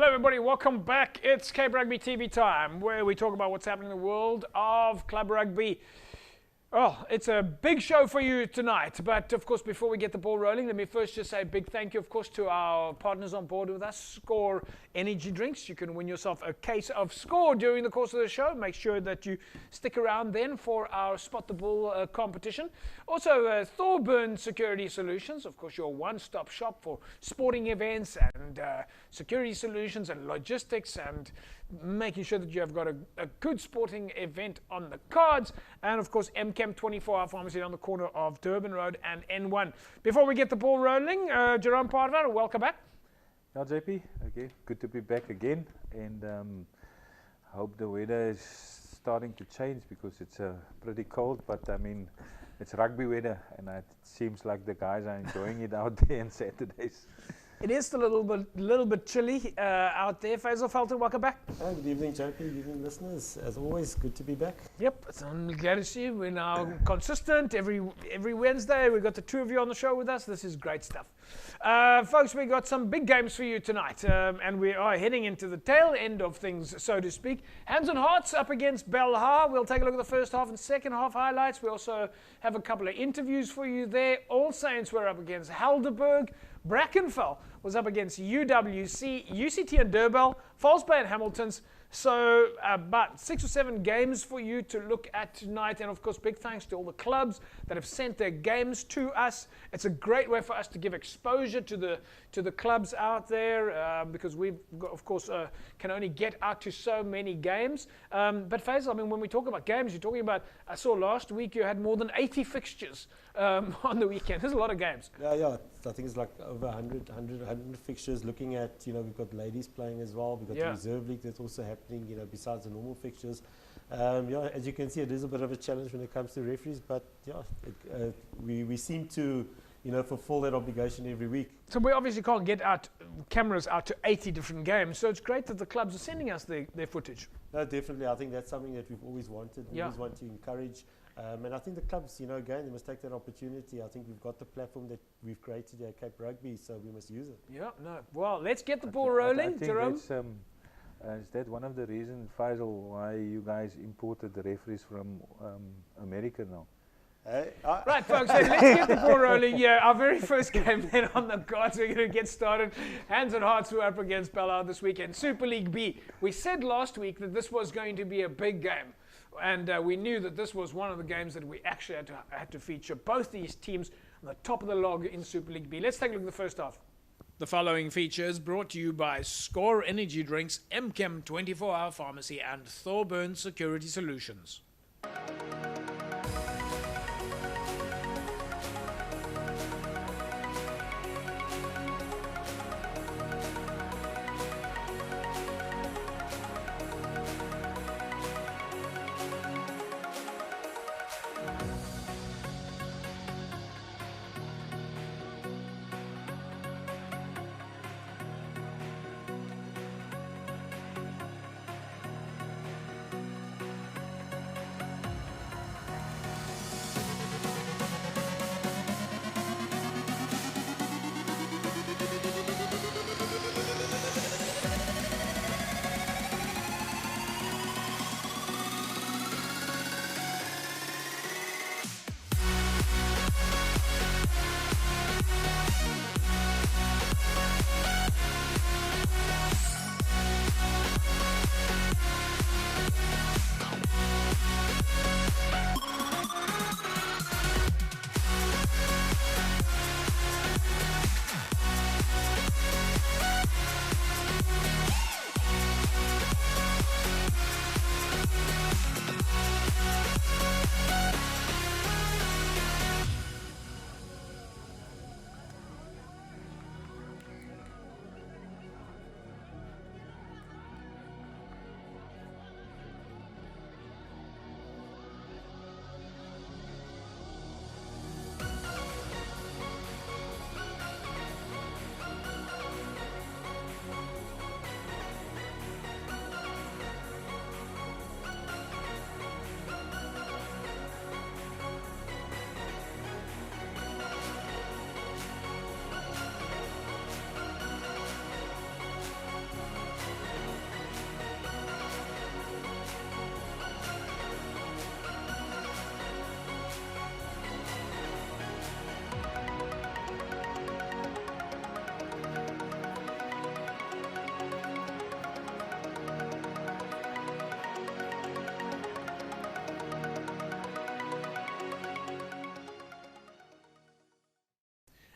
Hello everybody, welcome back. It's Cape Rugby TV time, where we talk about what's happening in the world of club rugby. Oh, it's a big show for you tonight, but of course before we get the ball rolling, let me first just say a big thank you of course to our partners on board with us, Score Energy Drinks. You can win yourself a case of Score during the course of the show. Make sure that you stick around then for our Spot the Ball competition. Also Thorburn Security Solutions, of course your one-stop shop for sporting events and security solutions and logistics and making sure that you have got a good sporting event on the cards. And of course MChem 24-hour pharmacy on the corner of Durbell Road and N1. Before we get the ball rolling, Jerome Parvar, welcome back. Yeah, JP, okay, good to be back again, and I hope the weather is starting to change because it's pretty cold, but I mean, it's rugby weather, and it seems like the guys are enjoying it out there on Saturdays. It is still a little bit chilly out there. Faisal Felton, welcome back. Good evening, JP. Good evening, listeners. As always, good to be back. Yep, I'm glad to see you. We're now consistent every Wednesday. We've got the two of you on the show with us. This is great stuff. Folks, we got some big games for you tonight, and we are heading into the tail end of things, so to speak. Hands and Hearts up against Belhar. We'll take a look at the first half and second half highlights. We also have a couple of interviews for you there. All Saints were up against Helderberg. Brackenfell was up against UWC, UCT and Durbell, False Bay and Hamilton's. So about 6 or 7 games for you to look at tonight. And of course, big thanks to all the clubs that have sent their games to us. It's a great way for us to give exposure to the clubs out there because we've got, of course, can only get out to so many games. But Faisal, I mean, when we talk about games, you're talking about, I saw last week you had more than 80 fixtures on the weekend. There's a lot of games. Yeah. I think it's like over 100 fixtures. Looking at, we've got ladies playing as well. We've got the reserve league that's also happening, besides the normal fixtures. As you can see, it is a bit of a challenge when it comes to referees, but we seem to, fulfill that obligation every week. So we obviously can't get cameras out to 80 different games, so it's great that the clubs are sending us their footage. No, definitely. I think that's something that we've always wanted. We always want to encourage. And I think the clubs, again, they must take that opportunity. I think we've got the platform that we've created here at Cape Rugby, so we must use it. Yeah, no. Well, let's get the ball rolling, Jerome. Is that one of the reasons, Faisal, why you guys imported the referees from America now? Right, folks, let's get the ball rolling. Yeah, our very first game then on the cards. We're going to get started. Hands and Hearts were up against Belhar this weekend. Super League B. We said last week that this was going to be a big game. And we knew that this was one of the games that we actually had to feature both these teams on the top of the log in Super League B. Let's take a look at the first half. The following features brought to you by Score Energy Drinks, MChem 24-hour pharmacy and Thorburn Security Solutions.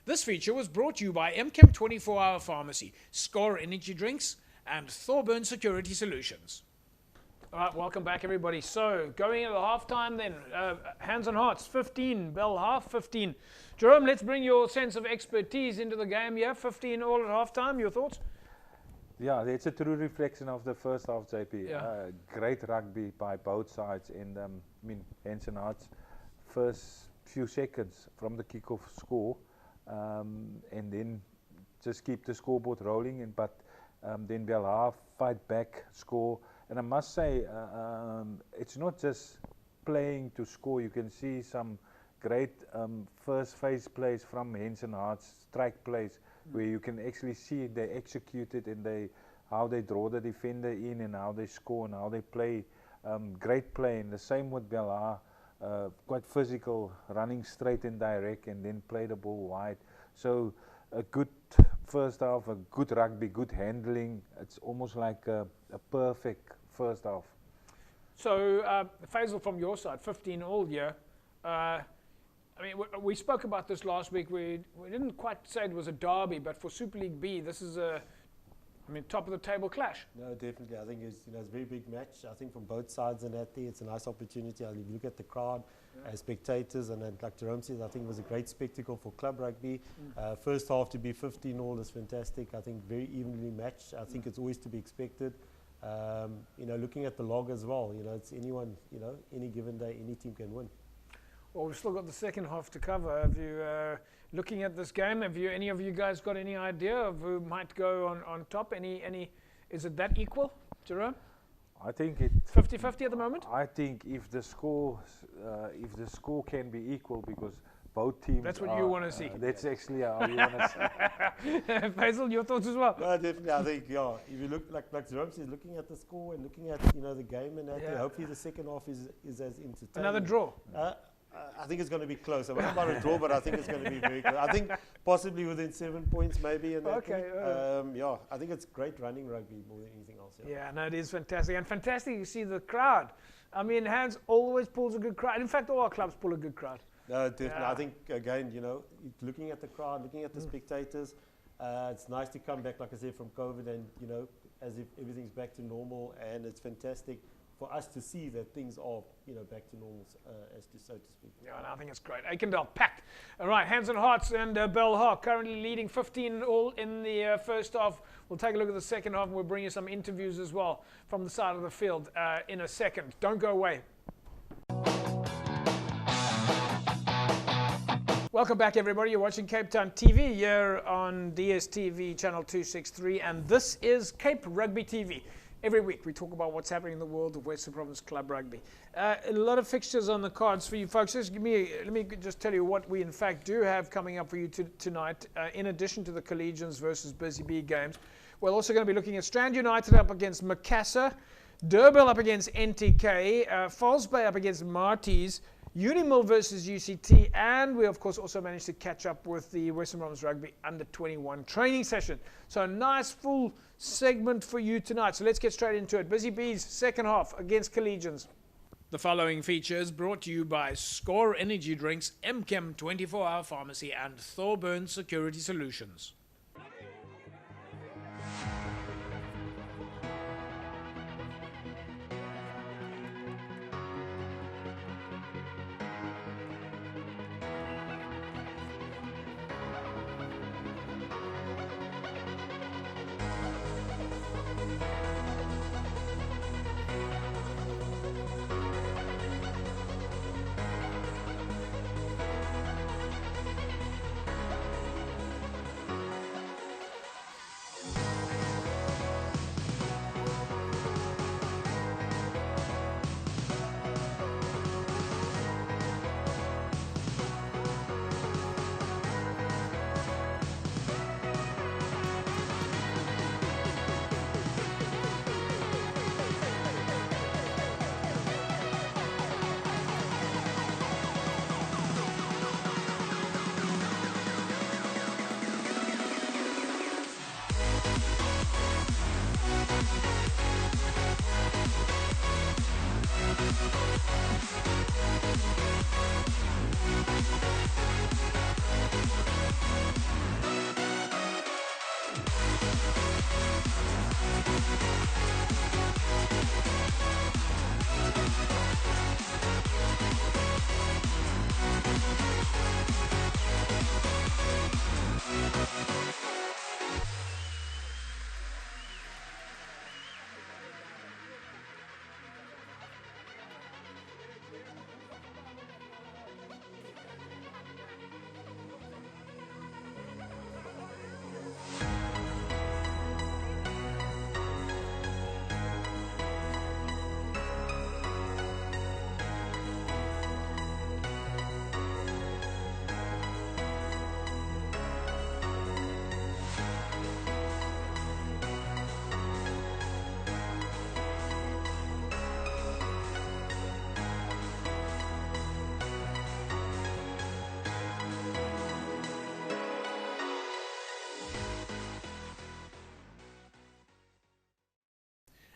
This feature was brought to you by MChem 24-Hour Pharmacy, Score Energy Drinks, and Thorburn Security Solutions. All right, welcome back, everybody. So, going into the halftime then, hands on hearts, 15, Belhar, 15. Jerome, let's bring your sense of expertise into the game here. 15 all at halftime, your thoughts? Yeah, it's a true reflection of the first half, JP. Yeah. Great rugby by both sides, and hands and hearts, first few seconds from the kickoff score, and then just keep the scoreboard rolling, but then Belhar fight back, score. And I must say, it's not just playing to score. You can see some great first phase plays from Hens and Hearts, strike plays, where you can actually see they execute it and how they draw the defender in and how they score and how they play. Great play. And the same with Belhar, quite physical, running straight and direct, and then play the ball wide. So a good first half, a good rugby, good handling. It's almost like a perfect first half. So, Faisal, from your side, 15 all year. I mean, we spoke about this last week. We didn't quite say it was a derby, but for Super League B, this is top of the table clash. No, definitely. I think it's a very big match. I think from both sides and that there, it's a nice opportunity. If you look at the crowd, spectators, and then, like Jerome says, I think it was a great spectacle for club rugby. First half to be 15 all is fantastic. I think very evenly matched. I think it's always to be expected. Looking at the log as well, it's anyone, any given day, any team can win. Well, we've still got the second half to cover. Have you, looking at this game, any of you guys got any idea of who might go on top? Is it that equal, Jerome? I think it 50-50 at the moment? I think if the score can be equal, because both teams. That's what you want to see. That's actually how you want to see. Faisal, your thoughts as well? No, definitely. I think, if you look, like Jerome says, looking at the score and looking at the game and that, hopefully the second half is as entertaining. Another draw. I think it's going to be close. I don't know about a draw, but I think it's going to be very close. I think possibly within 7 points, maybe. And okay. I think it's great running rugby more than anything else. Yeah, no, it is fantastic. And fantastic to see the crowd. I mean, Hans always pulls a good crowd. In fact, all our clubs pull a good crowd. No, definitely. I think, again, looking at the crowd, looking at the spectators, it's nice to come back, like I said, from COVID and, as if everything's back to normal. And it's fantastic for us to see that things are, back to normal, so to speak. Yeah, and I think it's great. Aikendale packed. All right, Hands and Hearts and Belhar currently leading 15 all in the first half. We'll take a look at the second half, and we'll bring you some interviews as well from the side of the field in a second. Don't go away. Welcome back, everybody. You're watching Cape Town TV here on DSTV channel 263, and this is Cape Rugby TV. Every week we talk about what's happening in the world of Western Province Club Rugby. A lot of fixtures on the cards for you folks. Let me just tell you what we in fact do have coming up for you tonight. In addition to the Collegians versus Busy Bee games, we're also going to be looking at Strand United up against Macassar, Durbell up against NTK, Falls Bay up against Marties, Unimol versus UCT, and we of course also managed to catch up with the Western Province Rugby Under-21 training session. So a nice full segment for you tonight. So let's get straight into it. Busy Bees second half against Collegians. The following feature is brought to you by Score Energy Drinks, MChem 24-Hour Pharmacy, and Thorburn Security Solutions.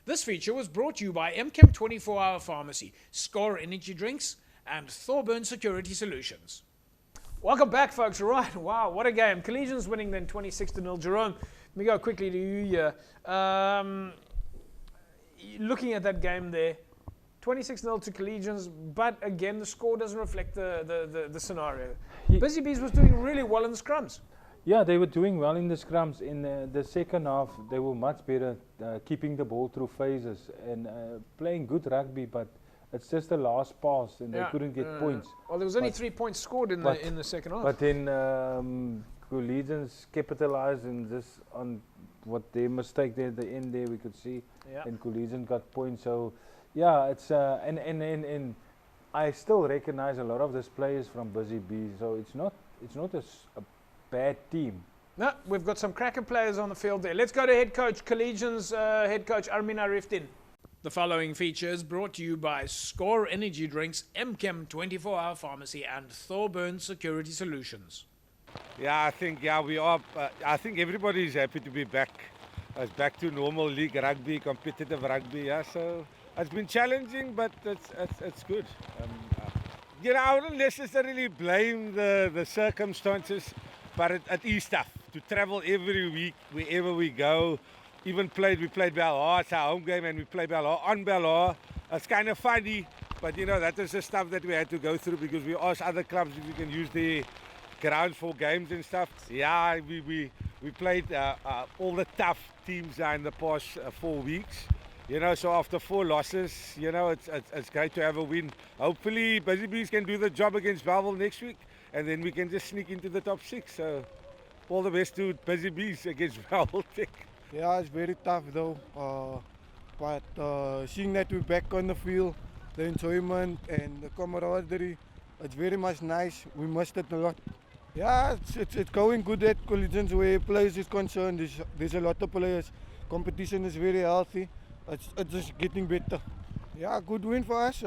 This feature was brought to you by MChem 24-Hour Pharmacy, Score Energy Drinks, and Thorburn Security Solutions. Welcome back, folks. Right, wow, what a game. Collegians winning then 26-0. Jerome, let me go quickly to you here. Looking at that game there, 26-0 to Collegians, but again, the score doesn't reflect the scenario. Busy Bees was doing really well in the scrums. Yeah, they were doing well in the scrums. In the second half, they were much better, keeping the ball through phases and playing good rugby, but it's just the last pass and they couldn't get points. Well, there was only 3 points scored in the second half. But then Collegians capitalized on what their mistake there at the end there we could see, and Collegians got points. So yeah, it's and I still recognize a lot of these players from Busy Bees. So it's not a bad team. No, we've got some cracker players on the field there. Let's go to head coach Collegians, head coach Armina Riftin. The following feature is brought to you by Score Energy Drinks, MChem 24-Hour Pharmacy, and Thorburn Security Solutions. Yeah, I think we are. I think everybody is happy to be back. It's back to normal league rugby, competitive rugby. Yeah, so it's been challenging, but it's good. I wouldn't necessarily blame the circumstances, but it is tough to travel every week wherever we go. We played Belhar, it's our home game, and we played Belhar on Belhar. It's kind of funny, but that is the stuff that we had to go through because we asked other clubs if we can use their grounds for games and stuff. Yeah, we played all the tough teams in the past 4 weeks. So after 4 losses, it's great to have a win. Hopefully, Busy Bees can do the job against Bellville next week, and then we can just sneak into the top 6. So all the best to Busy Bees against Bellville Tech. Yeah, it's very tough though, but seeing that we're back on the field, the enjoyment and the camaraderie, it's very much nice. We missed it a lot. Yeah, it's going good at Collegians where players is concerned. There's a lot of players. Competition is very healthy. It's just getting better. Yeah, good win for us.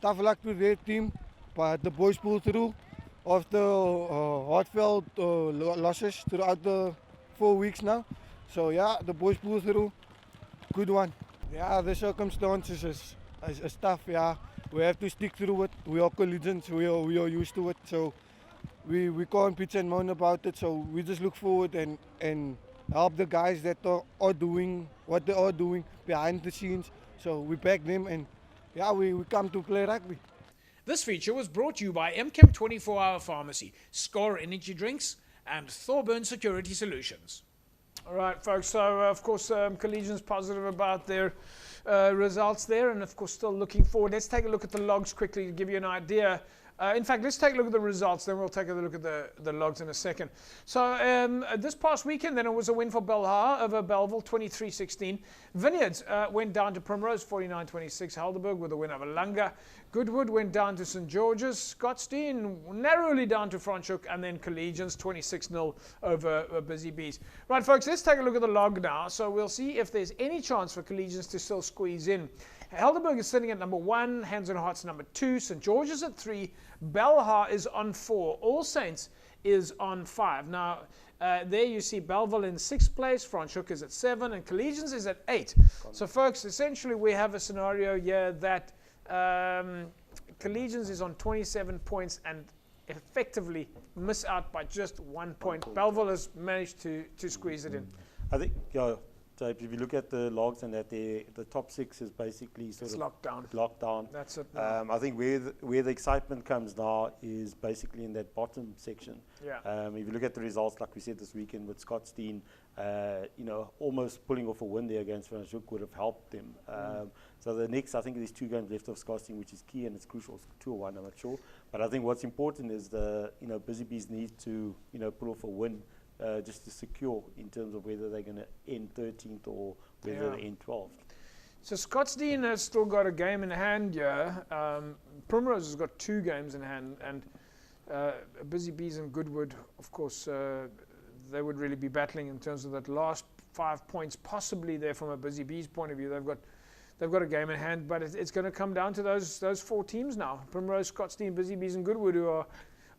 Tough luck to their team, but the boys pulled through after heartfelt losses throughout the 4 weeks now. So yeah, the boys pulled through. Good one. Yeah, the circumstances is tough. Yeah, we have to stick through it. We are Collegians. We are used to it. So we can't pitch and moan about it. So we just look forward and help the guys that are doing what they are doing behind the scenes. So we back them and yeah, we come to play rugby. This feature was brought to you by MChem 24-Hour Pharmacy, Score Energy Drinks, and Thorburn Security Solutions. All right, folks, so of course Collegians positive about their results there, and of course still looking forward. Let's take a look at the logs quickly to give you an idea. In fact, let's take a look at the results, then we'll take a look at the logs in a second. So this past weekend, then it was a win for Belhar over Bellville, 23-16. Vineyards went down to Primrose, 49-26. Helderberg with a win over Langa. Goodwood went down to St. George's. Scottsdene narrowly down to Franschhoek, and then Collegians 26-0 over Busy Bees. Right, folks, let's take a look at the log now. So we'll see if there's any chance for Collegians to still squeeze in. Helderberg is sitting at number 1, Hands and Hearts number 2, St. George's at 3, Belhar is on 4, All Saints is on 5. Now, there you see Bellville in 6th place, Franschhoek is at 7, and Collegians is at 8. So, folks, essentially we have a scenario here that Collegians is on 27 points and effectively miss out by just 1 point. Bellville has managed to squeeze it in. I think, if you look at the logs and that the top 6 is basically sort of locked down. That's it. I think where the excitement comes now is basically in that bottom section. Yeah. If you look at the results, like we said this weekend with Scottsdene, almost pulling off a win there against Franschhoek would have helped them. So the next, I think there's 2 games left of Scottsdene, which is key and it's crucial. It's 2 or 1, I'm not sure. But I think what's important is Busy Bees need to pull off a win. Just to secure in terms of whether they're going to end 13th or whether they end 12th. So Scottsdene has still got a game in hand here. Primrose has got 2 games in hand, and Busy Bees and Goodwood, of course, they would really be battling in terms of that last 5 points, possibly there from a Busy Bees point of view. They've got a game in hand, but it's going to come down to those 4 teams now: Primrose, Scottsdene, Busy Bees, and Goodwood, who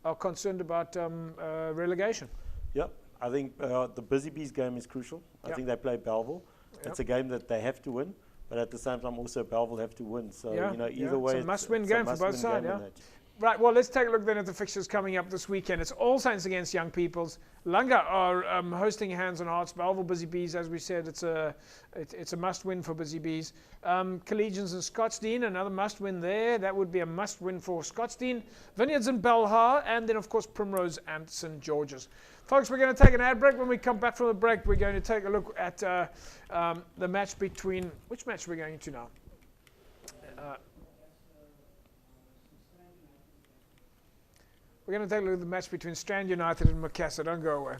are concerned about relegation. Yep. I think the Busy Bees game is crucial. I think they play Bellville. It's a game that they have to win. but at the same time also Belhar have to win. So Yeah, you know, yeah. either way, It's a must-win game for both sides. Yeah. in that. Right, well, let's take a look then at the fixtures coming up this weekend. It's All Saints against Young Peoples. Lunga are hosting Hands on Hearts. Belhar Busy Bees, as we said, it's a must-win for Busy Bees. Collegians and Scottsdene, another must-win there. That would be a must-win for Scottsdene. Vineyards and Belhar, and then, of course, Primrose and St. George's. Folks, we're going to take an ad break. When we come back from the break, we're going to take a look at the match between... Which match are we going to now? We're going to take a look at the match between Strand United and Macassar. Don't go away.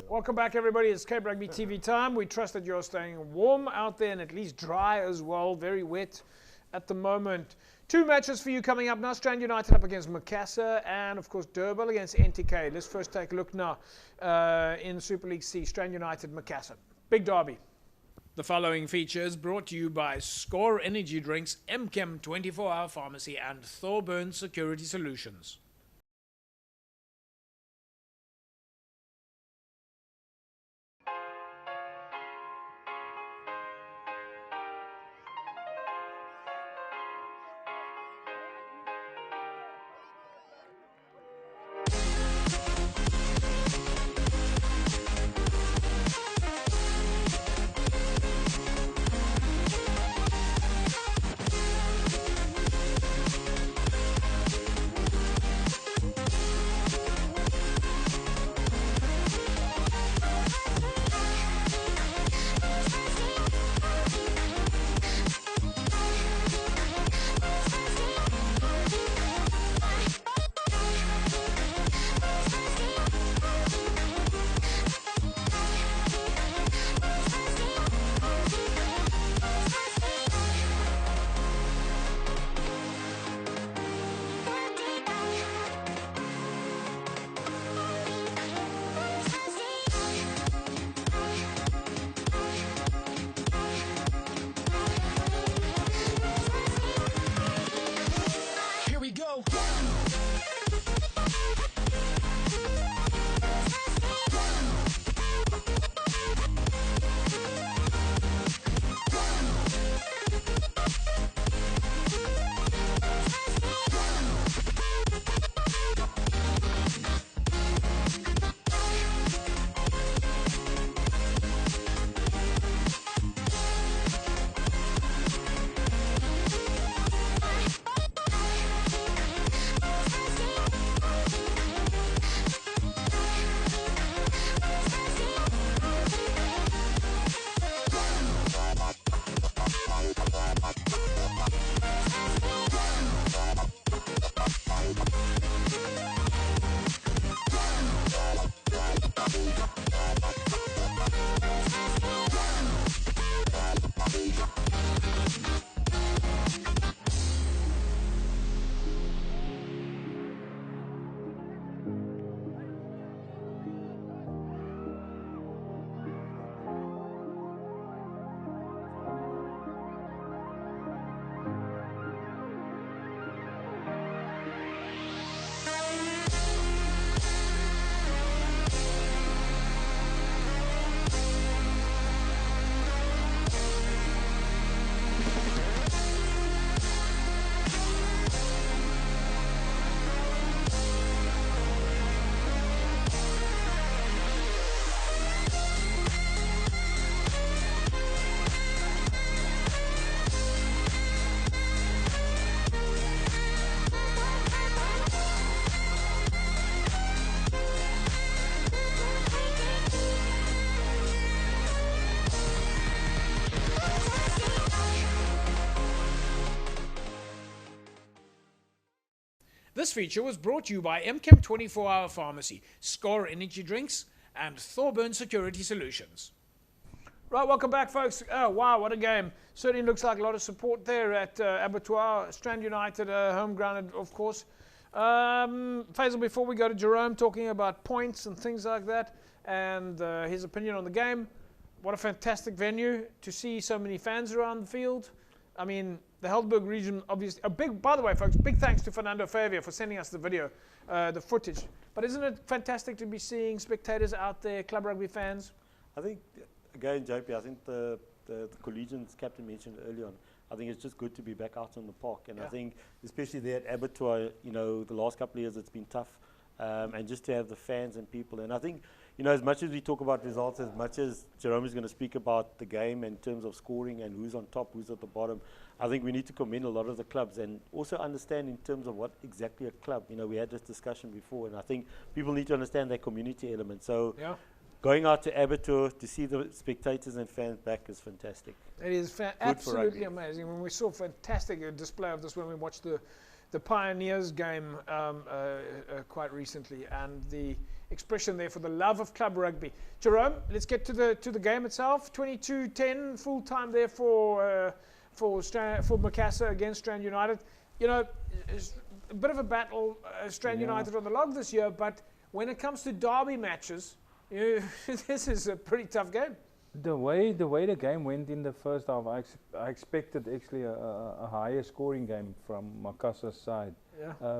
Welcome back, everybody. It's Cape Rugby TV time. We trust that you're staying warm out there and at least dry as well. Very wet at the moment. Two matches for you coming up now. Strand United up against Macassar and, of course, Durbell against NTK. Let's first take a look now in Super League C. Strand United, Macassar. Big derby. The following features brought to you by Score Energy Drinks, MChem 24-hour Pharmacy and Thorburn Security Solutions. This feature was brought to you by MChem 24-hour Pharmacy, Score Energy Drinks, and Thorburn Security Solutions. Right, welcome back, folks. Oh, wow, what a game. Certainly looks like a lot of support there at Abattoir. Strand United, home ground, of course. Faisal, before we go to Jerome, talking about points and things like that, and his opinion on the game. What a fantastic venue to see so many fans around the field. I mean, the Helderberg region, obviously, by the way, folks, big thanks to Fernando Favia for sending us the video, the footage. But isn't it fantastic to be seeing spectators out there, club rugby fans? I think again, JP, I think the Collegians captain mentioned earlier on, I think it's just good to be back out on the park. And I think, especially there at Abattoir, the last couple of years it's been tough. And just to have the fans and people. And I think, as much as we talk about results, as much as Jerome is going to speak about the game in terms of scoring and who's on top, who's at the bottom, I think we need to commend a lot of the clubs and also understand in terms of what exactly a club, we had this discussion before, and I think people need to understand that community element. So going out to Abattoir to see the spectators and fans back is fantastic. It is absolutely amazing. When we saw a fantastic display of this when we watched the Pioneers game quite recently, and the expression there for the love of club rugby. Jerome, let's get to the game itself. 22-10 full time there for Macassar against Strand United. It's a bit of a battle. Strand United on the log this year, but when it comes to derby matches, this is a pretty tough game. The way the game went in the first half, I expected actually a higher scoring game from Macassar's side,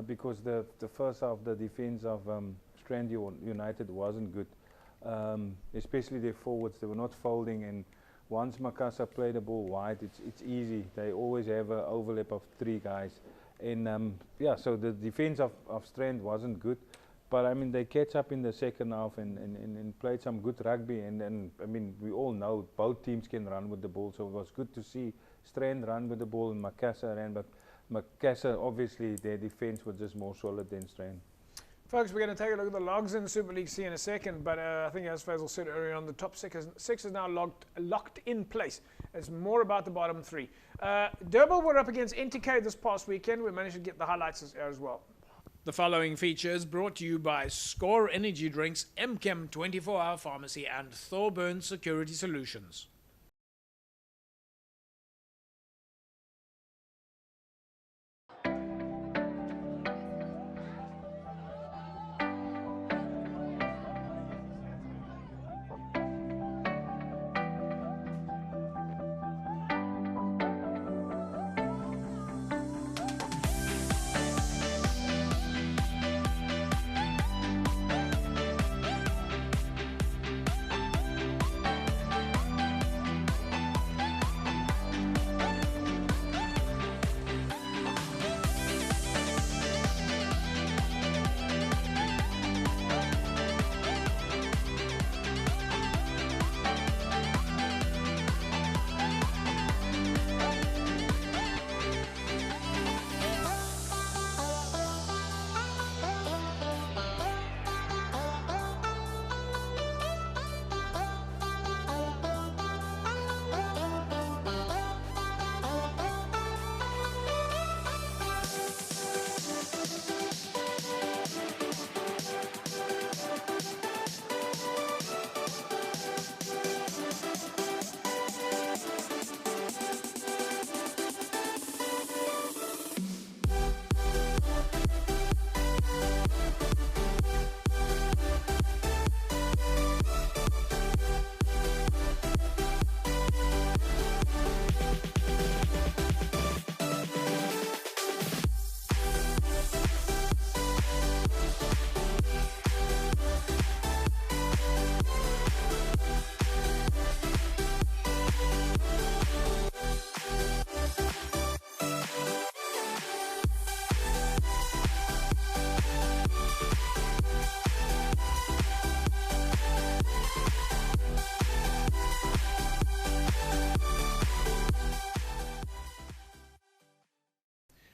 because the first half, the defense of Strand United wasn't good, especially their forwards. They were not folding, and once Macassar play the ball wide, it's easy. They always have an overlap of 3 guys, and so the defense of Strand wasn't good. But I mean, they catch up in the second half and played some good rugby. And I mean, we all know both teams can run with the ball. So it was good to see Strand run with the ball and Macassar ran. But Macassar, obviously, their defense was just more solid than Strand. Folks, we're going to take a look at the logs in the Super League C in a second. But I think, as Faisal said earlier on, the top six is now locked in place. It's more about the bottom 3. Durbell were up against NTK this past weekend. We managed to get the highlights as well. The following feature is brought to you by Score Energy Drinks, MChem 24-hour Pharmacy, and Thorburn Security Solutions.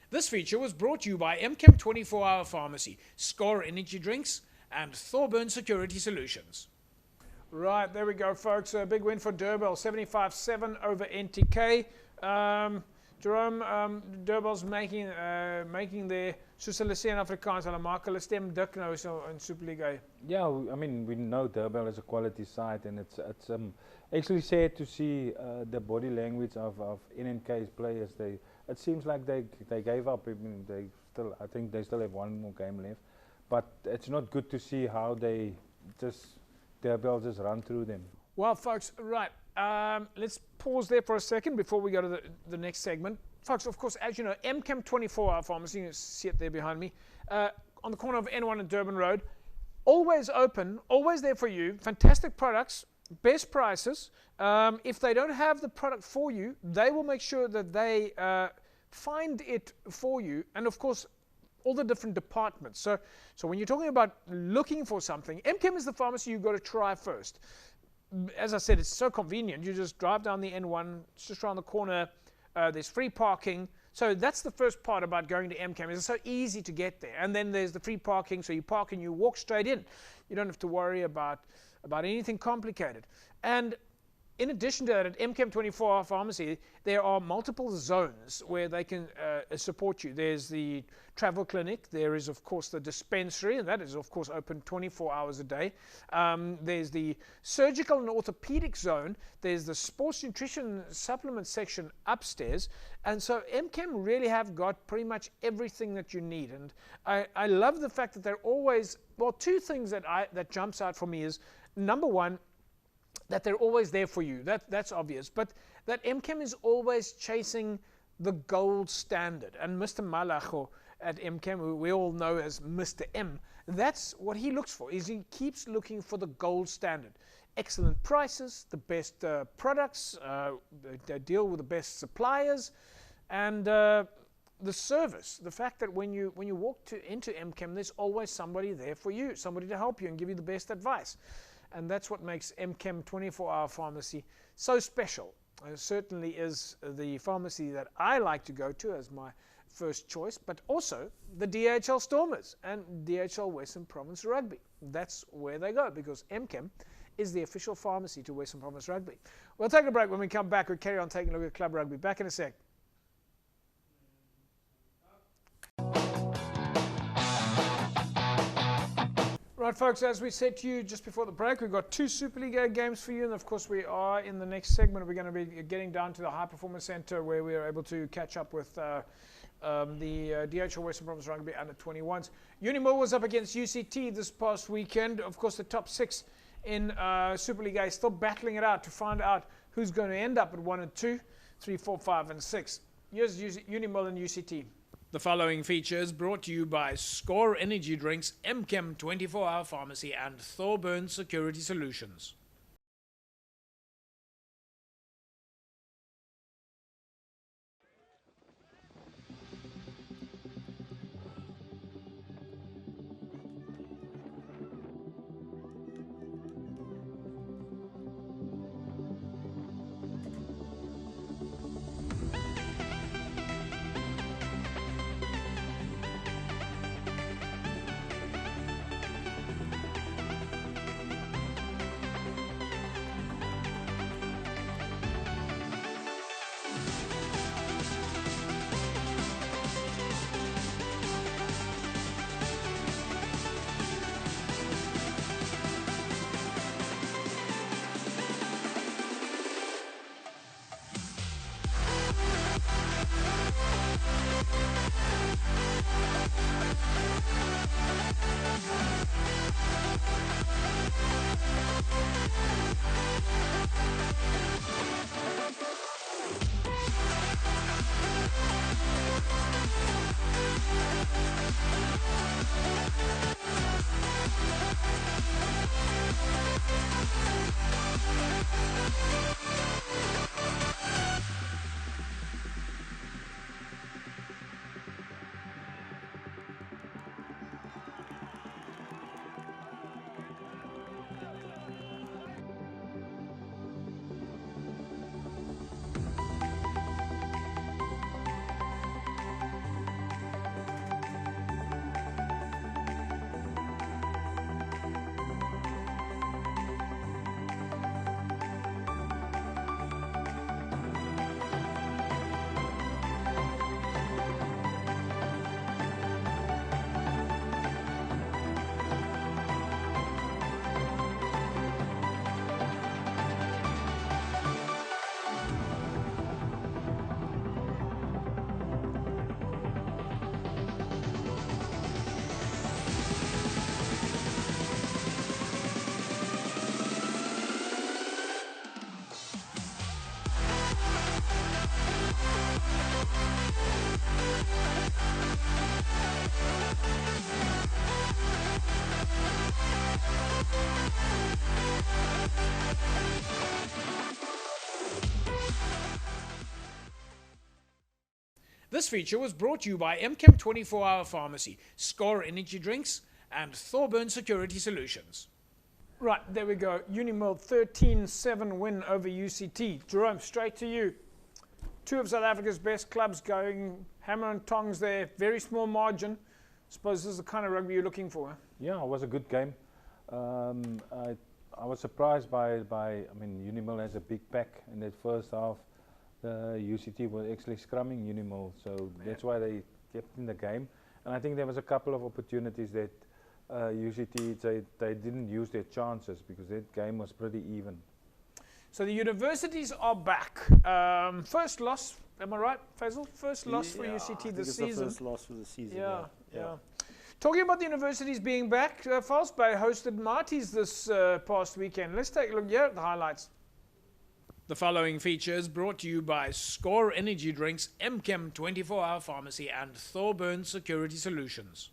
This feature was brought to you by MChem 24-hour Pharmacy, Score Energy Drinks, and Thorburn Security Solutions. Right, there we go, folks. A big win for Durbell, 75-7 over NTK. Jerome, Durbell's making their soos hulle sê in Afrikaans, hulle maak hulle stem dik nou so in Superliga. Yeah, I mean, we know Durbell is a quality side, and it's actually sad to see the body language of NNK's players. It seems like they gave up. I mean, I think they still have one more game left, but it's not good to see how Durbell just run through them. Well, folks, right. Let's pause there for a second before we go to the next segment. Folks, of course, as you know, MChem 24-hour Pharmacy, you see it there behind me, on the corner of N1 and Durban Road, always open, always there for you, fantastic products, best prices. If they don't have the product for you, they will make sure that they find it for you. And of course, all the different departments. So when you're talking about looking for something, MChem is the pharmacy you've got to try first. As I said, it's so convenient. You just drive down the N1, it's just around the corner. There's free parking. So that's the first part about going to MChem. It's so easy to get there. And then there's the free parking. So you park and you walk straight in. You don't have to worry about anything complicated. And in addition to that, at MChem 24-hour pharmacy, there are multiple zones where they can support you. There's the travel clinic. There is, of course, the dispensary, and that is, of course, open 24 hours a day. There's the surgical and orthopedic zone. There's the sports nutrition supplement section upstairs. And so MChem really have got pretty much everything that you need. And I love the fact that they're always, well, two things that jumps out for me is, number one, that they're always there for you. That's obvious. But that MChem is always chasing the gold standard. And Mr. Malacho at MChem, who we all know as Mr. M, that's what he looks for, is he keeps looking for the gold standard. Excellent prices, the best products, they deal with the best suppliers, and the service. The fact that when you walk into MChem, there's always somebody there for you, somebody to help you and give you the best advice. And that's what makes MChem 24-hour pharmacy so special. It certainly is the pharmacy that I like to go to as my first choice, but also the DHL Stormers and DHL Western Province Rugby. That's where they go, because MChem is the official pharmacy to Western Province Rugby. We'll take a break. When we come back, we'll carry on taking a look at club rugby. Back in a sec. Right, folks, as we said to you just before the break, we've got two Super League games for you, and of course we are in the next segment. We're going to be getting down to the High Performance Centre, where we are able to catch up with the DHL Western Province Rugby under 21s. Unimol was up against UCT this past weekend. Of course, the top six in Super League A still battling it out to find out who's going to end up at 1 and 2, 3, 4, 5, and 6. Here's Unimol and UCT. The following feature is brought to you by Score Energy Drinks, MChem 24-hour pharmacy, and Thorburn Security Solutions. This feature was brought to you by MChem 24-Hour Pharmacy, Score Energy Drinks, and Thorburn Security Solutions. Right, there we go. Unimol 13-7 win over UCT. Jerome, straight to you. Two of South Africa's best clubs going hammer and tongs there. Very small margin. Suppose this is the kind of rugby you're looking for. Huh? Yeah, it was a good game. I was surprised by Unimol has a big pack in that first half. The UCT were actually scrumming Unimol, so that's why they kept in the game. And I think there was a couple of opportunities that UCT, they didn't use their chances because that game was pretty even. So the universities are back. First loss, am I right, Faisal? First loss for UCT this season. The first loss for the season. Yeah. Talking about the universities being back, False Bay hosted Marty's this past weekend. Let's take a look here at the highlights. The following feature is brought to you by Score Energy Drinks, MChem 24-Hour Pharmacy, and Thorburn Security Solutions.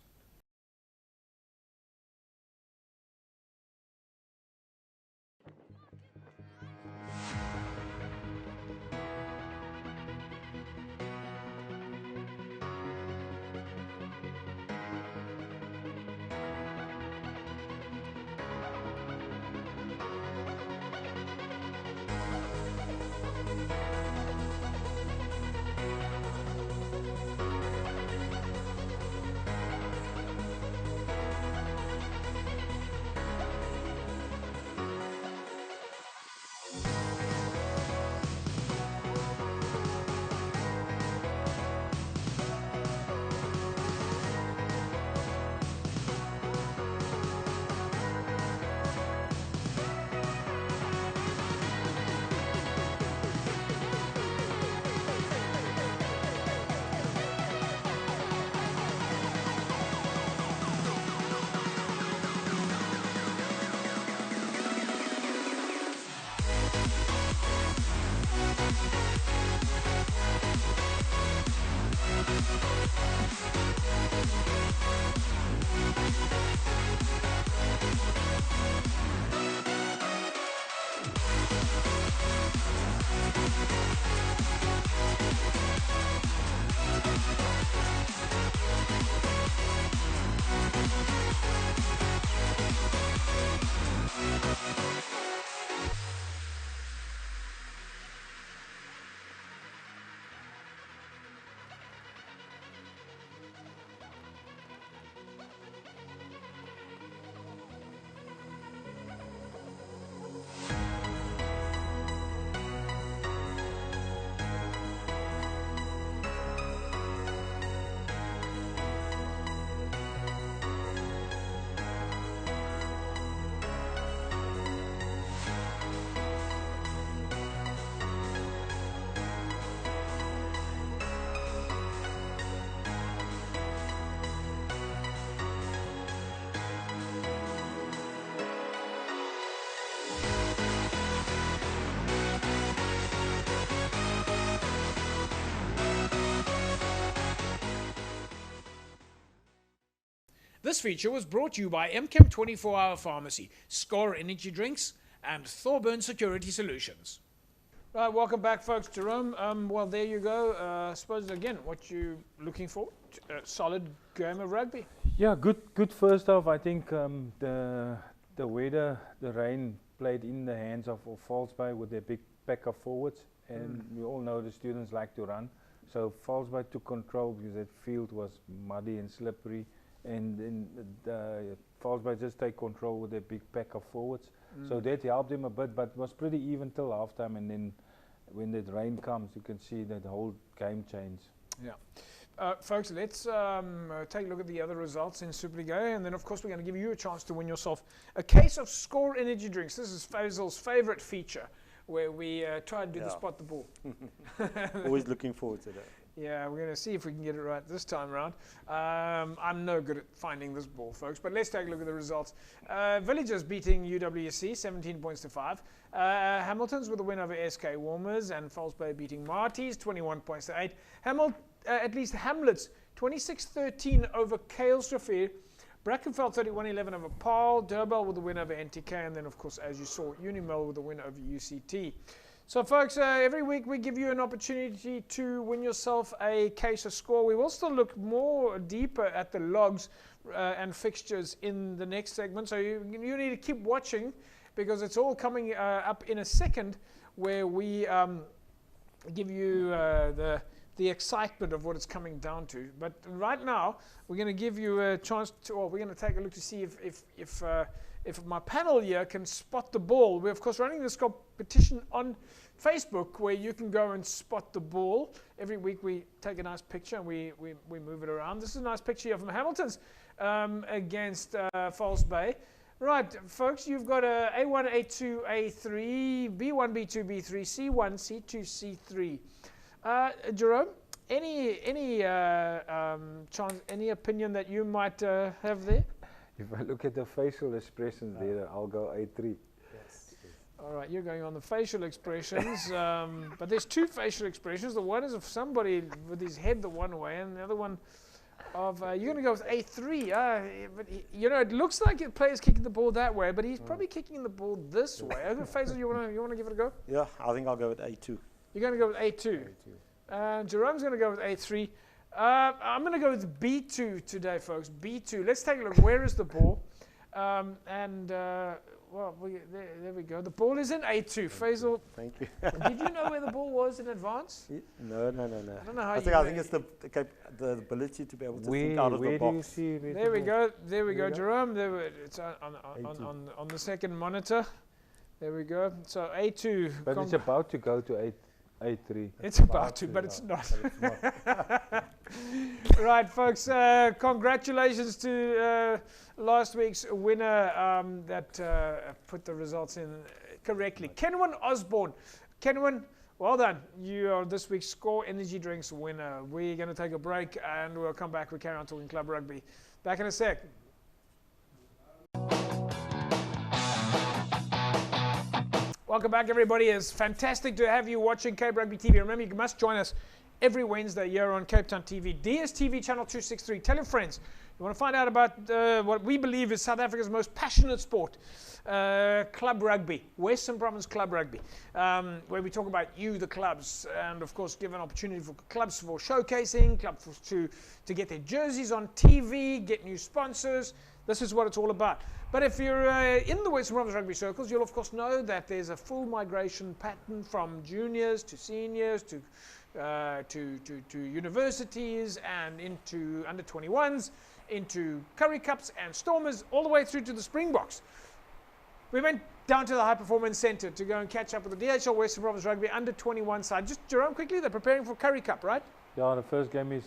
This feature was brought to you by MChem 24-Hour Pharmacy, Score Energy Drinks, and Thorburn Security Solutions. Right, welcome back, folks. Jerome, well, there you go. I suppose, again, what you looking for? A solid game of rugby. Yeah, good first half. I think the weather, the rain played in the hands of False Bay with their big pack of forwards. And we all know the students like to run. So False Bay took control because that field was muddy and slippery. And then False Bay just take control with their big pack of forwards. So that helped them a bit, but it was pretty even till halftime. And then when that rain comes, you can see that the whole game changed. Yeah. Folks, let's take a look at the other results in Superliga. And then, of course, we're going to give you a chance to win yourself a case of Score Energy Drinks. This is Faisal's favorite feature, where we try and do the spot the ball. Always looking forward to that. Yeah, we're going to see if we can get it right this time around. I'm no good at finding this ball, folks, but let's take a look at the results. Villagers beating UWC 17 points to 5. Hamilton's with a win over SK Warmers, and False Bay beating Marty's 21 points to 8. Hamlet's 26-13 over Kale-Strafford. Brackenfell 31-11 over Paarl. Durbell with a win over NTK, and then, of course, as you saw, Unimol with a win over UCT. So, folks, every week we give you an opportunity to win yourself a case of score. We will still look more deeper at the logs and fixtures in the next segment. So you need to keep watching because it's all coming up in a second where we give you the excitement of what it's coming down to. But right now, we're going to give you a chance to, or we're going to take a look to see if my panel here can spot the ball. We're, of course, running this competition on Facebook where you can go and spot the ball. Every week we take a nice picture and we move it around. This is a nice picture here from Hamilton's against False Bay. Right, folks, you've got a A1, A2, A3, B1, B2, B3, C1, C2, C3. Jerome, any chance, any opinion that you might have there? If I look at the facial expressions there, I'll go A3. Yes. All right, you're going on the facial expressions, but there's two facial expressions. The one is of somebody with his head the one way, and the other one of you're going to go with A3. But you know, it looks like the player's kicking the ball that way, but he's probably kicking the ball this way. Faisal, you want to give it a go? Yeah, I think I'll go with A2. You're going to go with A2. Jerome's going to go with A3. I'm going to go with B2 today, folks. B2. Let's take a look. Where is the ball? Well, there we go. The ball is in A2. Faisal, Thank you. did you know where the ball was in advance? No. I don't know how I think it's the ability to be able to think out of the box. There we go. There we go, Jerome. It's on the second monitor. There we go. So A2. But it's about to go to A3. It's about to, but it's not. Right, folks. Congratulations to last week's winner that put the results in correctly. Kenwin Osborne. Kenwin, well done. You are this week's Score Energy Drinks winner. We're going to take a break and we'll come back. We carry on talking club rugby. Back in a sec. Welcome back, everybody. It's fantastic to have you watching Cape Rugby TV. Remember, you must join us every Wednesday here on Cape Town TV. DSTV channel 263. Tell your friends. You want to find out about what we believe is South Africa's most passionate sport, club rugby, Western Province Club Rugby, where we talk about you, the clubs, and of course give an opportunity for clubs for showcasing, clubs to get their jerseys on TV, get new sponsors. This is what it's all about. But if you're in the Western Province rugby circles, you'll of course know that there's a full migration pattern from juniors to seniors to universities and into under 21s, into Curry Cups and Stormers, all the way through to the Springboks. We went down to the High Performance Centre to go and catch up with the DHL Western Province Rugby under 21 side. Just Jerome, quickly, they're preparing for Curry Cup, right? Yeah, the first game is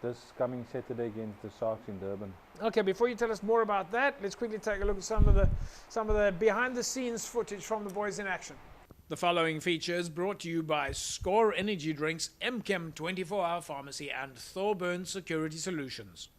this coming Saturday against the Sharks in Durban. Okay, before you tell us more about that, let's quickly take a look at some of the behind-the-scenes footage from the boys in action. The following feature is brought to you by Score Energy Drinks, MChem 24-hour Pharmacy, and Thorburn Security Solutions.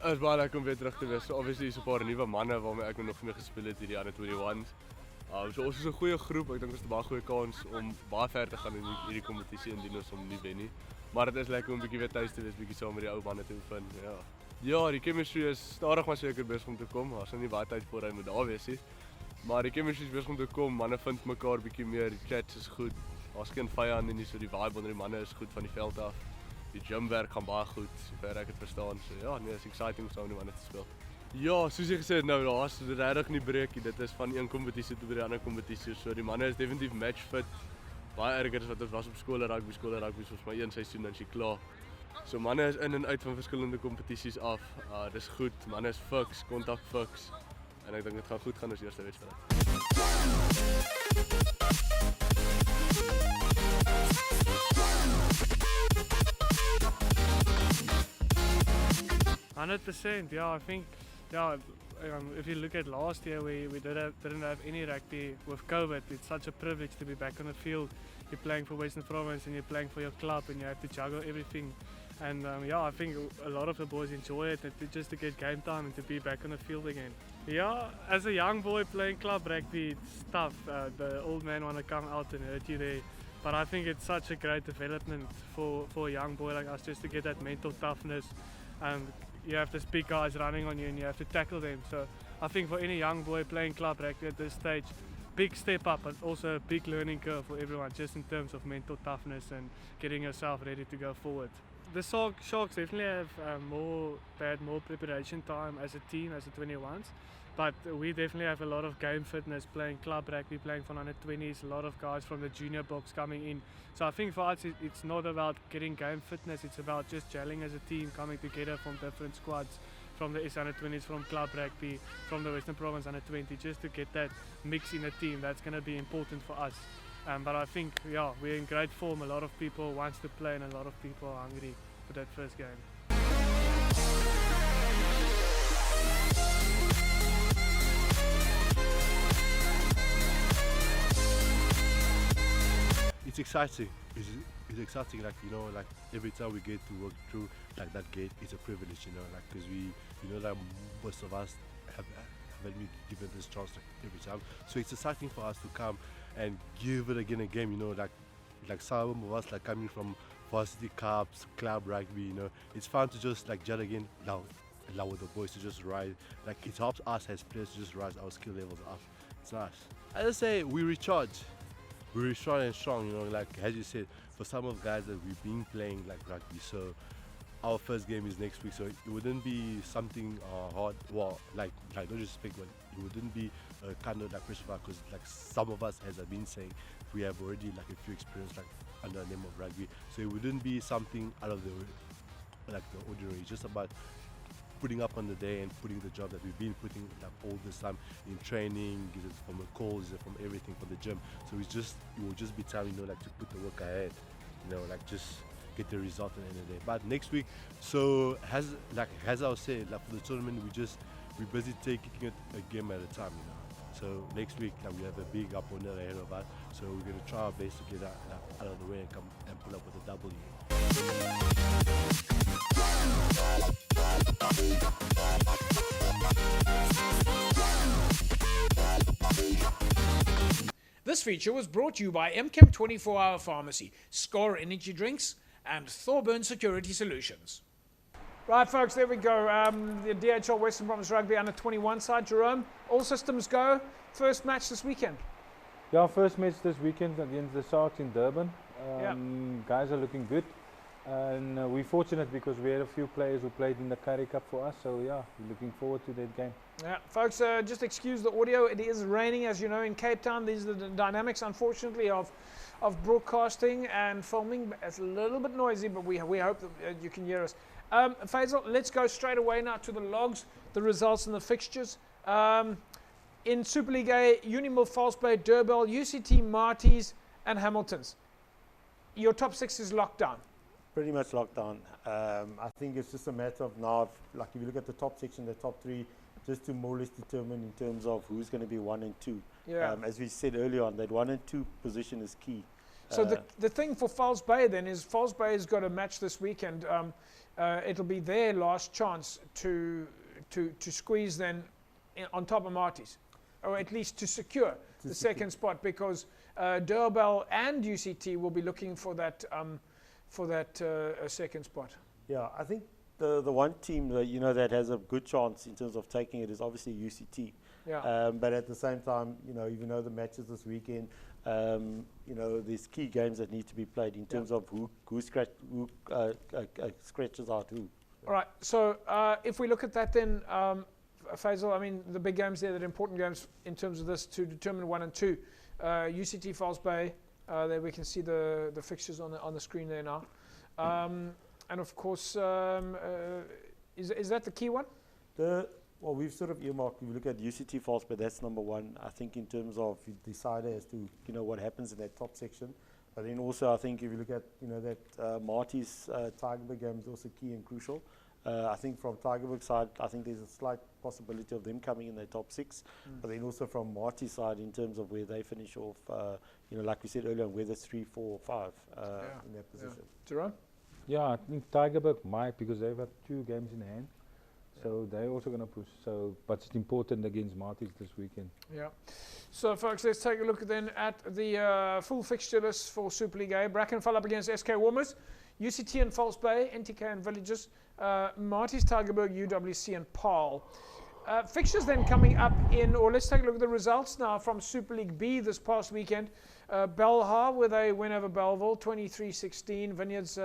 Het is baie lekker om weer terug te wees. So obviously is 'n paar nuwe manne waarmee ek nog mee gespeel het hierdie ander 21s. So ons is 'n goeie groep. Ek dink ons het 'n baie goeie kans om baie ver te gaan in hierdie kompetisie indien ons hom nie wen nie. Maar dit is lekker om 'n bietjie weer tuis te wees, bietjie saam met die ou manne te oefen. Ja, die chemistry is stadig maar seker besig om te kom. Daar's nou nie baie tyd voor hy moet daar wees nie. Maar die chemistry is besig om te kom. Manne vind mekaar bietjie meer. Die chats is goed. Daar's geen vyande nie, so die vibe onder die manne is goed van die veld af. Die gymwerk gaan baie goed, sover ek het verstaan. So ja, nee, is exciting om saam met die manne te speel. Ja, soos jy gesê het nou, daar's regtig nie breekie. Dit is van een kompetisie tot by die ander kompetisie. So die manne is definitief match fit. Baie erger as wat dit was op skool rugby soos maar een seisoen dan is jy klaar. So manne is in en uit van verskillende kompetisies af. Dis goed, manne is fiks, kontak fiks. En ek dink dit gaan goed gaan ons eerste wedstryd. Yeah, I think, if you look at last year, we didn't have any rugby with COVID. It's such a privilege to be back on the field. You're playing for Western Province and you're playing for your club and you have to juggle everything. And I think a lot of the boys enjoy it, just to get game time and to be back on the field again. Yeah, as a young boy playing club rugby, it's tough. The old man want to come out and hurt you there. But I think it's such a great development for a young boy like us, just to get that mental toughness. You have these big guys running on you and you have to tackle them. So I think for any young boy playing club rugby at this stage, big step up, but also a big learning curve for everyone, just in terms of mental toughness and getting yourself ready to go forward. The Sharks definitely have more preparation time as a team, as the 21s. But we definitely have a lot of game fitness, playing club rugby, playing for under 20s, a lot of guys from the junior box coming in. So I think for us it's not about getting game fitness, it's about just gelling as a team, coming together from different squads, from the S20s, from club rugby, from the Western Province under 20, just to get that mix in a team. That's going to be important for us. But I think, yeah, we're in great form. A lot of people want to play and a lot of people are hungry for that first game. It's exciting. It's exciting. Like, you know, like every time we get to work through like that gate, it's a privilege, you know, like because we, you know, that most of us haven't been given this chance like every time. So it's exciting for us to come and give it again a game, you know, like some of us like coming from varsity cups, club rugby, you know, it's fun to just like gel again now with the boys to just rise. Like it helps us as players to just rise our skill levels up. It's nice. I just say we recharge. We're strong and strong, you know, like as you said, for some of guys that we've been playing like rugby, so our first game is next week, so it wouldn't be something hard, well, like no disrespect, but it wouldn't be kind of like pressure because like some of us, as I've been saying, we have already like a few experience like under the name of rugby, so it wouldn't be something out of the ordinary. It's just about putting up on the day and putting the job that we've been putting like all this time in training, is it from the calls, is it from everything, from the gym. So it will just be time, you know, like to put the work ahead, you know, like just get the result at the end of the day. But next week, so as I was saying, like for the tournament, we're busy taking it a game at a time, you know. So next week, like, we have a big opponent ahead of us, so we're gonna try our best to get that out of the way and come and pull up with a W. This feature was brought to you by MChem 24-Hour Pharmacy, Score Energy Drinks, and Thorburn Security Solutions. Right, folks, there we go. The DHL Western Province Rugby under 21 side. Jerome, all systems go. First match this weekend. Yeah, first match this weekend against the Sharks in Durban. Guys are looking good. And we're fortunate because we had a few players who played in the Currie Cup for us. So, yeah, we're looking forward to that game. Yeah, folks, just excuse the audio. It is raining, as you know, in Cape Town. These are the dynamics, unfortunately, of broadcasting and filming. It's a little bit noisy, but we hope that you can hear us. Faisal, let's go straight away now to the logs, the results and the fixtures. In Super League A, Unimol, False Bay, Durbell, UCT, Marties and Hamiltons. Your top six is locked down. Pretty much locked down. I think it's just a matter of now, like if you look at the top section, the top three, just to more or less determine in terms of who's going to be 1 and 2. Yeah. As we said earlier on, that 1 and 2 position is key. So the thing for False Bay then is False Bay has got a match this weekend. It'll be their last chance to squeeze then on top of Marties, or at least to secure the second spot, because Durbell and UCT will be looking for that second spot. Yeah, I think the one team that that has a good chance in terms of taking it is obviously UCT. Yeah. But at the same time, even though the matches this weekend, there's key games that need to be played in terms of who scratches out who. All right. So if we look at that, then Faisal, I mean the big games there, that important games in terms of this to determine 1 and 2. UCT False Bay. There we can see the fixtures on the screen there now. And of course, is that the key one? Well, we've sort of earmarked, if you look at UCT False Bay, that's number one. I think in terms of decider as to what happens in that top section. But then also I think if you look at that Marties Tigerberg game is also key and crucial. I think from Tigerberg's side, I think there's a slight possibility of them coming in the top 6. But then also from Marty's side, in terms of where they finish off, like we said earlier, whether 3, 4, or 5 in that position. Jerome? Yeah, I think Tigerberg might, because they've got 2 games in hand. So they're also going to push. So, but it's important against Marties this weekend. Yeah. So, folks, let's take a look then at the full fixture list for Super League A. Brackenfell up against SK Warmers, UCT and False Bay, NTK and Villages, Marties, Tygerberg, UWC and Paarl. Fixtures then coming up or let's take a look at the results now from Super League B this past weekend. Belhar with a win over Belleville, 23-16. Vineyards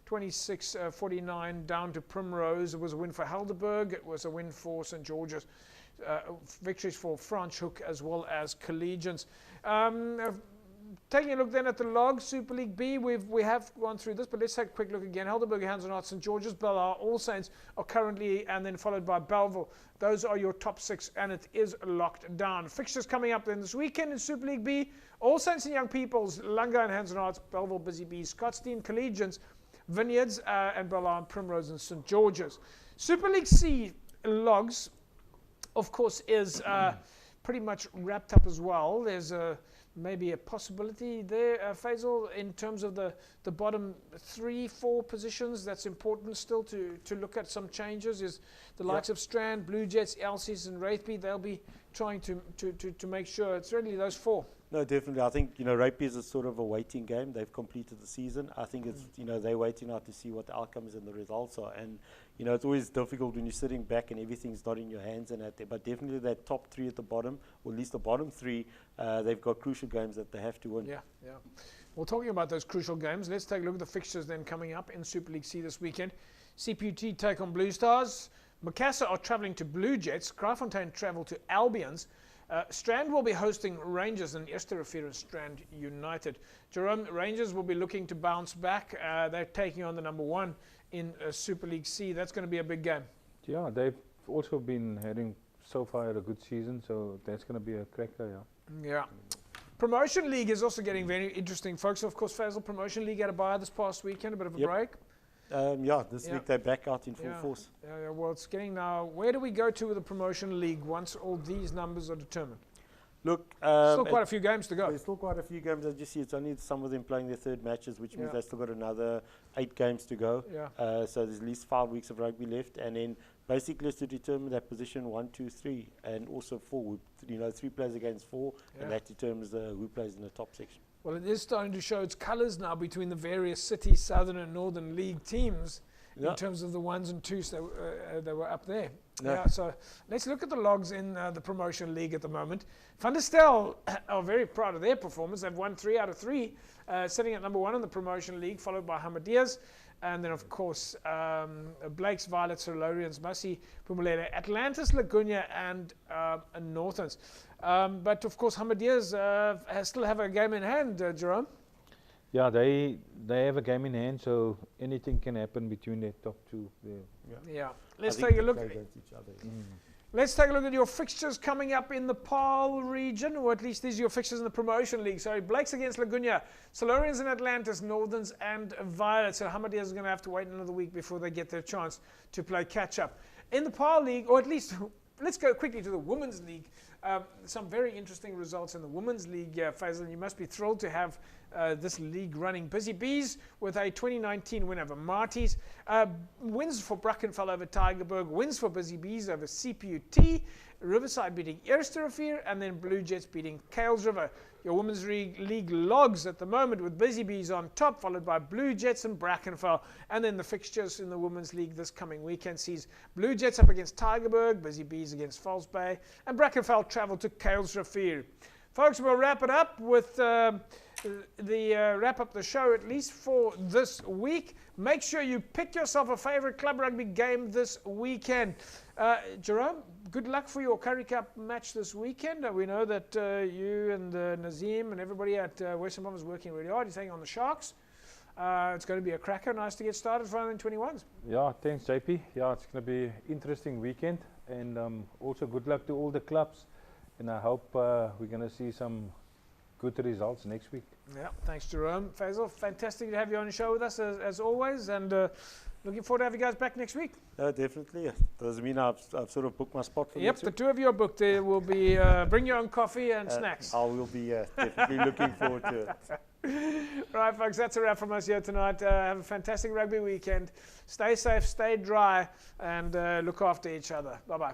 26-49 down to Primrose. It was a win for Helderberg. It was a win for St. George's. Victories for Franschhoek as well as Collegians. Taking a look then at the log, Super League B, we have gone through this, but let's take a quick look again. Helderberg, Hands on Heart, St. George's, Belhar, All Saints are currently, and then followed by Belleville. Those are your top 6, and it is locked down. Fixtures coming up then this weekend in Super League B. All Saints and Young Peoples, Lunga and Hands on Hearts, Belleville, Busy Bees, Scottsdene, Collegians, Vineyards, and Belhar, and Primrose and St. George's. Super League C logs, of course, is pretty much wrapped up as well. There's maybe a possibility there, Faisal, in terms of the bottom 3-4 positions. That's important still to look at some changes. Is the likes of Strand, Blue Jets, Elsies and Wraithby, they'll be trying to make sure it's really those 4. No, definitely. I think, Rugby is a sort of a waiting game. They've completed the season. I think it's, they're waiting now to see what the outcomes and the results are. And, it's always difficult when you're sitting back and everything's not in your hands and at there. But definitely that top 3 at the bottom, or at least the bottom 3, they've got crucial games that they have to win. Yeah. Well, talking about those crucial games, let's take a look at the fixtures then coming up in Super League C this weekend. CPUT take on Blue Stars. Macassar are travelling to Blue Jets. Kraaifontein travel to Albions. Strand will be hosting Rangers and Eerste Rivier and Strand United. Jerome, Rangers will be looking to bounce back. They're taking on the number 1 in Super League C. That's going to be a big game. Yeah, they've also been having so far a good season, so that's going to be a cracker, Yeah. Promotion League is also getting very interesting, folks. Of course, Faisal, Promotion League had a bye this past weekend, a bit of a break. This week they're back out in full force. Yeah, well, it's getting now. Where do we go to with the Promotion League once all these numbers are determined? Look, still quite a few games to go. There's still quite a few games. As you see, it's only some of them playing their 3rd matches, which means they've still got another 8 games to go. So there's at least 5 weeks of rugby left, and then basically it's to determine that position 1, 2, 3, and also 4. 3 players against 4, and that determines who plays in the top section. Well, it is starting to show its colours now between the various city, Southern and Northern League teams in terms of the 1s and 2s that were up there. So let's look at the logs in the Promotion League at the moment. Van der Stel are very proud of their performance. They've won 3 out of 3, sitting at number 1 in the Promotion League, followed by Hamadias. And then, of course, Blake's, Violets, Solarians, Massey, Pumulele, Atlantis, Lagunya, and Northlands. But, of course, Hamadias still have a game in hand, Jerome. Yeah, they have a game in hand, so anything can happen between the top 2 there. Yeah. Let's take a look. Let's take a look at your fixtures coming up in the Paarl region, or at least these are your fixtures in the Promotion League. So Blake's against Lagunya, Solarians and Atlantis, Northerns and Violets. So Hamadias is going to have to wait another week before they get their chance to play catch-up. In the Paarl League, or at least let's go quickly to the Women's League. Some very interesting results in the Women's League, Faisal. You must be thrilled to have this league running. Busy Bees with a 2019 win over Marties. Wins for Brackenfell over Tygerberg. Wins for Busy Bees over CPUT. Riverside beating Eerste Rivier. And then Blue Jets beating Kales River. Your Women's League logs at the moment with Busy Bees on top, followed by Blue Jets and Brackenfell. And then the fixtures in the Women's League this coming weekend sees Blue Jets up against Tygerberg, Busy Bees against False Bay, and Brackenfell travel to Kales Rivier. Folks, we'll wrap it up with wrap up the show at least for this week. Make sure you pick yourself a favorite club rugby game this weekend. Jerome, good luck for your Currie Cup match this weekend. We know that you and Nazim and everybody at Western Bombers working really hard. You're taking on the Sharks. It's going to be a cracker. Nice to get started for the 21s. Yeah, thanks, JP. Yeah, it's going to be an interesting weekend, and also good luck to all the clubs. And I hope we're going to see some good results next week. Yeah, thanks, Jerome. Faisal, fantastic to have you on the show with us as always, and looking forward to have you guys back next week. Definitely. Does it mean I've sort of booked my spot for Yep, next the week? two of you are booked. There will be bring your own coffee and snacks. I will be definitely looking forward to it. Right, folks, that's a wrap from us here tonight. Have a fantastic rugby weekend. Stay safe, stay dry, and look after each other. Bye-bye.